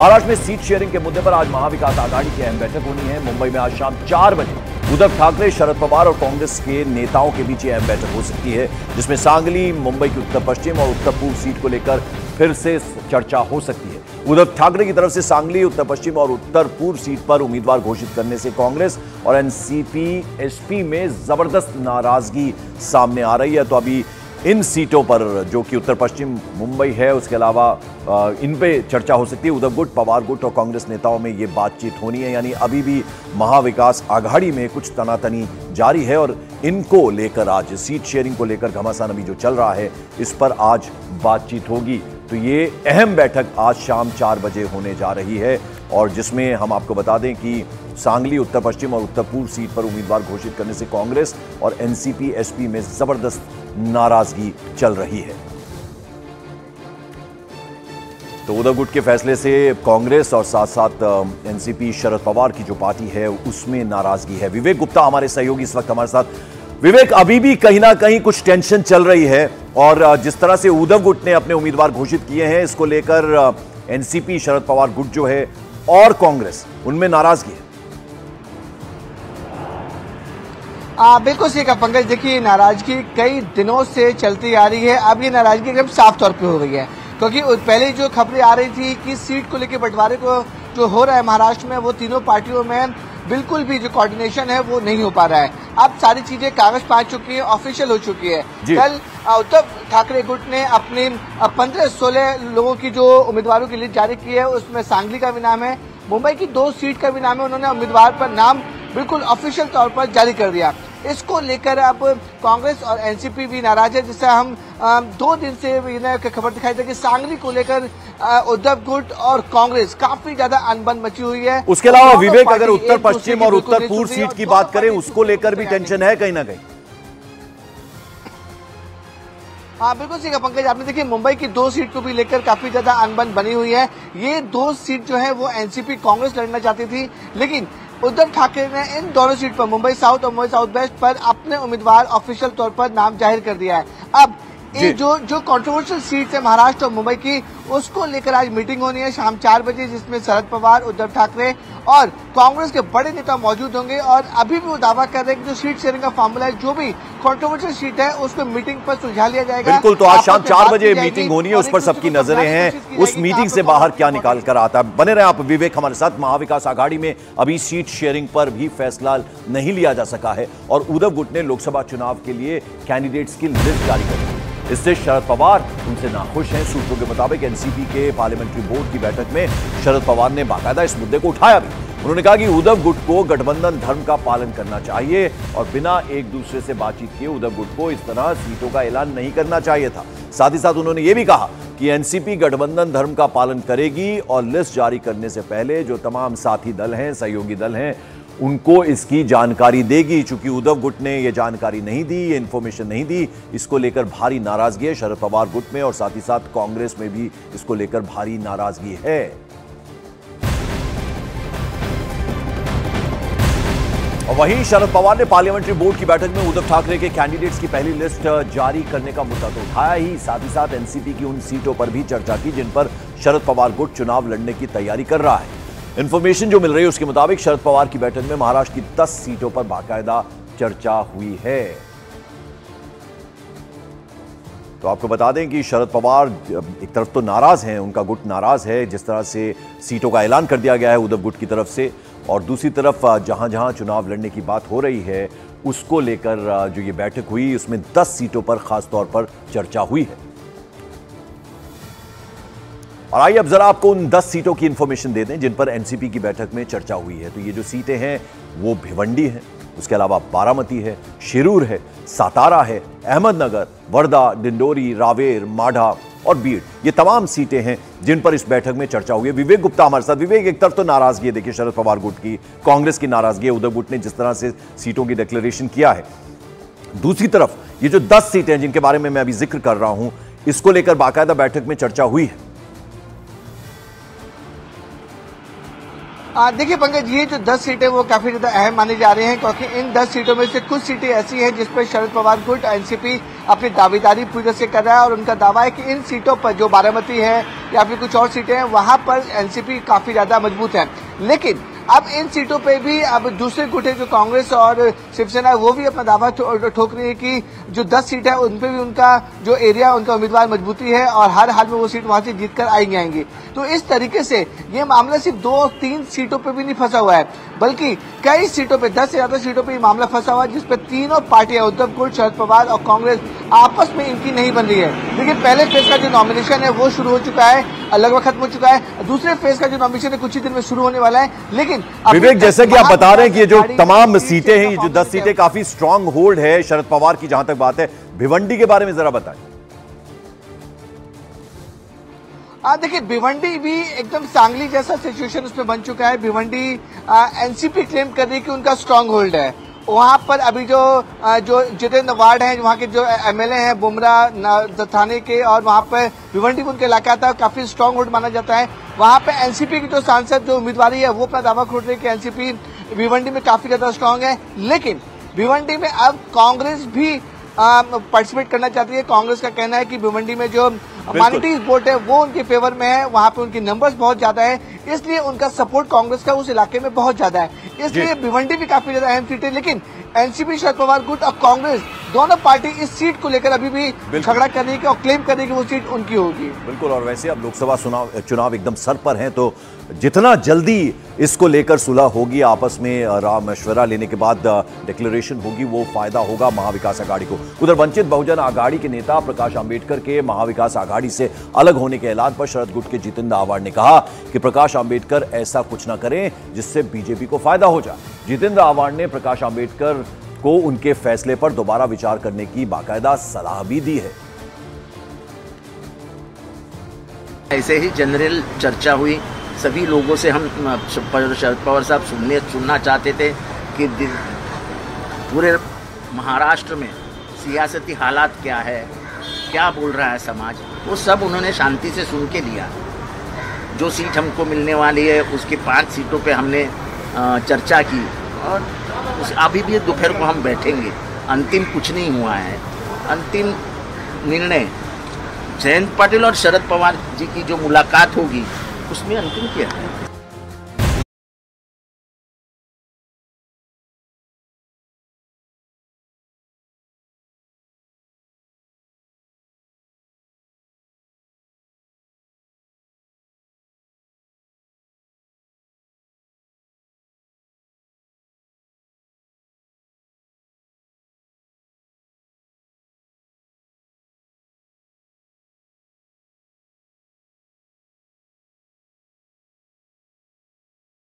महाराष्ट्र में seat sharing के मुद्दे पर आज महाविकास आघाड़ी की अहम बैठक होनी है। मुंबई में आज शाम 4 बजे उद्धव ठाकरे, शरद पवार और कांग्रेस के नेताओं के बीच अहम बैठक हो सकती है, जिसमें सांगली, मुंबई की उत्तर पश्चिम और उत्तर पूर्व सीट को लेकर फिर से चर्चा हो सकती है। उद्धव ठाकरे की तरफ से सांगली, उत्तर पश्चिम और उत्तर पूर्व सीट पर उम्मीदवार घोषित करने से कांग्रेस और एनसीपी एसपी में जबरदस्त नाराजगी सामने आ रही है। तो अभी इन सीटों पर, जो कि उत्तर पश्चिम मुंबई है, उसके अलावा इन पे चर्चा हो सकती है। उद्धव गुट, पवार गुट और कांग्रेस नेताओं में ये बातचीत होनी है, यानी अभी भी महाविकास आघाड़ी में कुछ तनातनी जारी है और इनको लेकर आज सीट शेयरिंग को लेकर घमासान अभी जो चल रहा है, इस पर आज बातचीत होगी। तो ये अहम बैठक आज शाम 4 बजे होने जा रही है और जिसमें हम आपको बता दें कि सांगली, उत्तर पश्चिम और उत्तर पूर्व सीट पर उम्मीदवार घोषित करने से कांग्रेस और एनसीपी एसपी में जबरदस्त नाराजगी चल रही है। तो उद्धव गुट के फैसले से कांग्रेस और साथ साथ एनसीपी शरद पवार की जो पार्टी है उसमें नाराजगी है। विवेक गुप्ता हमारे सहयोगी इस वक्त हमारे साथ। विवेक, अभी भी कहीं ना कहीं कुछ टेंशन चल रही है और जिस तरह से उद्धव गुट ने अपने उम्मीदवार घोषित किए हैं, इसको लेकर एनसीपी शरद पवार गुट जो है और कांग्रेस, उनमें नाराजगी है। बिल्कुल सही कहा पंकज। देखिए, नाराजगी कई दिनों से चलती आ रही है। अब ये नाराजगी एकदम साफ तौर पे हो गई है, क्योंकि पहले जो खबरें आ रही थी कि सीट को लेकर बंटवारे को जो हो रहा है महाराष्ट्र में, वो तीनों पार्टियों में बिल्कुल भी जो कोऑर्डिनेशन है वो नहीं हो पा रहा है। अब सारी चीजें कागज पे आ चुकी है, ऑफिशियल हो चुकी है। कल उद्धव ठाकरे गुट ने अपनी 15-16 लोगों की जो उम्मीदवारों की लिस्ट जारी की है, उसमें सांगली का भी नाम है, मुंबई की 2 सीट का भी नाम है। उन्होंने उम्मीदवार पर नाम बिल्कुल ऑफिशियल तौर पर जारी कर दिया। इसको लेकर अब कांग्रेस और एनसीपी भी नाराज है। जिससे हम 2 दिन से खबर दिखाई दे कि सांगली को लेकर उद्धव गुट और कांग्रेस काफी ज्यादा अनबन मची हुई है। उसके अलावा विवेक, अगर उत्तर पश्चिम और उत्तर पूर्व सीट की बात करें, उसको लेकर भी टेंशन है कहीं ना कहीं। हाँ, बिल्कुल सही कहा पंकज आपने। देखिए, मुंबई की 2 सीट को भी लेकर काफी ज्यादा अनबन बनी हुई है। ये 2 सीट जो है वो एनसीपी कांग्रेस लड़ना चाहती थी, लेकिन उद्धव ठाकरे ने इन दोनों सीट पर, मुंबई साउथ और मुंबई साउथ वेस्ट पर, अपने उम्मीदवार ऑफिशियल तौर पर नाम जाहिर कर दिया है। अब ये जो कंट्रोवर्शियल सीट है महाराष्ट्र और मुंबई की, उसको लेकर आज मीटिंग होनी है शाम 4 बजे, जिसमें शरद पवार, उद्धव ठाकरे और कांग्रेस के बड़े नेता मौजूद होंगे। और अभी भी वो दावा कर रहे हैं कि जो सीट शेयरिंग का फार्मूला है, जो भी कंट्रोवर्शियल सीट है, उसको मीटिंग पर सुलझा लिया जाएगा। बिल्कुल, तो आज शाम 4 बजे मीटिंग होनी है, उस पर सबकी नजरें हैं। उस मीटिंग से बाहर क्या निकाल कर आता है, बने रहे आप विवेक हमारे साथ। महाविकास आघाड़ी में अभी सीट शेयरिंग पर भी फैसला नहीं लिया जा सका है और उद्धव गुट ने लोकसभा चुनाव के लिए कैंडिडेट्स की लिस्ट जारी कर दी। इससे शरद पवार उनसे नाखुश हैं। सूत्रों के मुताबिक एनसीपी के पार्लियामेंट्री बोर्ड की बैठक में शरद पवार ने बाकायदा इस मुद्दे को उठाया भी। उन्होंने कहा कि उद्धव गुट को गठबंधन धर्म का पालन करना चाहिए और बिना एक दूसरे से बातचीत किए उद्धव गुट को इस तरह सीटों का ऐलान नहीं करना चाहिए था। साथ ही साथ उन्होंने ये भी कहा कि एनसीपी गठबंधन धर्म का पालन करेगी और लिस्ट जारी करने से पहले जो तमाम साथी दल हैं, सहयोगी दल हैं, उनको इसकी जानकारी देगी। चूंकि उद्धव गुट ने यह जानकारी नहीं दी, ये इंफॉर्मेशन नहीं दी, इसको लेकर भारी नाराजगी है शरद पवार गुट में और साथ ही साथ कांग्रेस में भी इसको लेकर भारी नाराजगी है। और वहीं शरद पवार ने पार्लियामेंट्री बोर्ड की बैठक में उद्धव ठाकरे के कैंडिडेट्स की पहली लिस्ट जारी करने का मुद्दा तो उठाया ही, साथ ही साथ एनसीपी की उन सीटों पर भी चर्चा की जिन पर शरद पवार गुट चुनाव लड़ने की तैयारी कर रहा है। इंफॉर्मेशन जो मिल रही है उसके मुताबिक शरद पवार की बैठक में महाराष्ट्र की 10 सीटों पर बाकायदा चर्चा हुई है। तो आपको बता दें कि शरद पवार एक तरफ तो नाराज हैं, उनका गुट नाराज है जिस तरह से सीटों का ऐलान कर दिया गया है उद्धव गुट की तरफ से, और दूसरी तरफ जहां जहां चुनाव लड़ने की बात हो रही है उसको लेकर जो ये बैठक हुई उसमें 10 सीटों पर खास तौर पर चर्चा हुई है। और आइए अब जरा आपको उन 10 सीटों की इंफॉर्मेशन दे दें जिन पर एनसीपी की बैठक में चर्चा हुई है। तो ये जो सीटें हैं वो भिवंडी है, उसके अलावा बारामती है, शिरूर है, सातारा है, अहमदनगर, वर्धा, डिंडोरी, रावेर, माढ़ा और बीड़, ये तमाम सीटें हैं जिन पर इस बैठक में चर्चा हुई है। विवेक गुप्ता हमारे साथ। विवेक, एक तरफ तो नाराजगी है, देखिए शरद पवार गुट की, कांग्रेस की नाराजगी है, उद्धव गुट ने जिस तरह से सीटों की डिक्लेरेशन किया है, दूसरी तरफ ये जो 10 सीटें जिनके बारे में मैं अभी जिक्र कर रहा हूं, इसको लेकर बाकायदा बैठक में चर्चा हुई है। देखिए पंकज, ये जो 10 सीटें वो काफी ज्यादा अहम मानी जा रही हैं, क्योंकि इन 10 सीटों में से कुछ सीटें ऐसी हैं जिस पर शरद पवार गुट एनसीपी अपनी दावेदारी पूरी तरह से कर रहा है, और उनका दावा है कि इन सीटों पर, जो बारामती है या फिर कुछ और सीटें हैं, वहां पर एनसीपी काफी ज्यादा मजबूत है। लेकिन अब इन सीटों पे भी अब दूसरे गुटे जो कांग्रेस और शिवसेना है वो भी अपना दावा ठोक रही है कि जो 10 सीट है उन पे भी उनका जो एरिया, उनका उम्मीदवार मजबूती है और हर हाल में वो सीट वहां से जीतकर आएंगी। तो इस तरीके से ये मामला सिर्फ 2-3 सीटों पे भी नहीं फंसा हुआ है, बल्कि कई सीटों पे, 10 से ज्यादा सीटों पे ये मामला फंसा हुआ है, जिसपे तीनों पार्टियां, उद्धव गुट, शरद पवार और कांग्रेस, आपस में इनकी नहीं बन रही है। देखिए पहले फेज का जो नॉमिनेशन है वो शुरू हो चुका है, लगभग खत्म हो चुका है। दूसरे फेज का जो नॉमिनेशन है कुछ ही दिन में शुरू होने वाला है। लेकिन विवेक, जैसे कि आप बता रहे हैं कि ये जो तमाम सीटें हैं, ये जो 10 सीटें काफी स्ट्रांग होल्ड है शरद पवार की, जहां तक बात है भिवंडी के बारे में जरा बताएं। देखिए भिवंडी भी एकदम सांगली जैसा सिचुएशन उसमें बन चुका है। भिवंडी एनसीपी क्लेम कर रही है कि उनका स्ट्रांग होल्ड है। वहां पर अभी जो जितेंद्र वार्ड हैं, वहां के जो एमएलए हैं बुमरा थाने के, और वहां पर भिवंडी उनका इलाका था, काफी स्ट्रांग होल्ड माना जाता है। वहां पे एनसीपी की जो सांसद जो उम्मीदवारी है वो अपना दावा खोल रही है कि एनसीपी भिवंडी में काफी ज्यादा स्ट्रांग है। लेकिन भिवंडी में अब कांग्रेस भी पार्टिसिपेट करना चाहती है। कांग्रेस का कहना है कि भिवंडी में जो माइनॉरिटी वोट है वो उनके फेवर में है, वहां पे उनके नंबर्स बहुत ज्यादा है, इसलिए उनका सपोर्ट कांग्रेस का उस इलाके में बहुत ज्यादा है। इसलिए भिवंडी भी काफी ज्यादा अहम सीट है। लेकिन एनसीपी, शरद पवार गुट और कांग्रेस दोनों पार्टी इस सीट को लेकर अभी भी झगड़ा कर रही है और क्लेम कर रही है कि वो सीट उनकी होगी। बिल्कुल, और वैसे अब लोकसभा चुनाव एकदम सर पर हैं, तो जितना जल्दी इसको लेकर सुलह होगी, आपस में राय मशवरा लेने के बाद डिक्लेरेशन होगी, वो फायदा होगा महाविकास आघाड़ी को। उधर वंचित बहुजन आघाड़ी के नेता प्रकाश आंबेडकर के महाविकास आघाड़ी से अलग होने के ऐलान पर शरद गुट के जितेंद्र आव्हाड ने कहा कि प्रकाश आंबेडकर ऐसा कुछ न करें जिससे बीजेपी को फायदा हो जाए। जितेंद्र आव्हाड ने प्रकाश आंबेडकर को उनके फैसले पर दोबारा विचार करने की बाकायदा सलाह भी दी है। ऐसे ही जनरल चर्चा हुई, सभी लोगों से हम शरद पवार साहब सुनना चाहते थे कि पूरे महाराष्ट्र में सियासती हालात क्या है, क्या बोल रहा है समाज, वो सब उन्होंने शांति से सुन के लिया। जो सीट हमको मिलने वाली है उसकी 5 सीटों पे हमने चर्चा की, और अभी भी दोपहर को हम बैठेंगे। अंतिम कुछ नहीं हुआ है, अंतिम निर्णय जयंत पाटिल और शरद पवार जी की जो मुलाकात होगी उसमें अंतिम क्या है।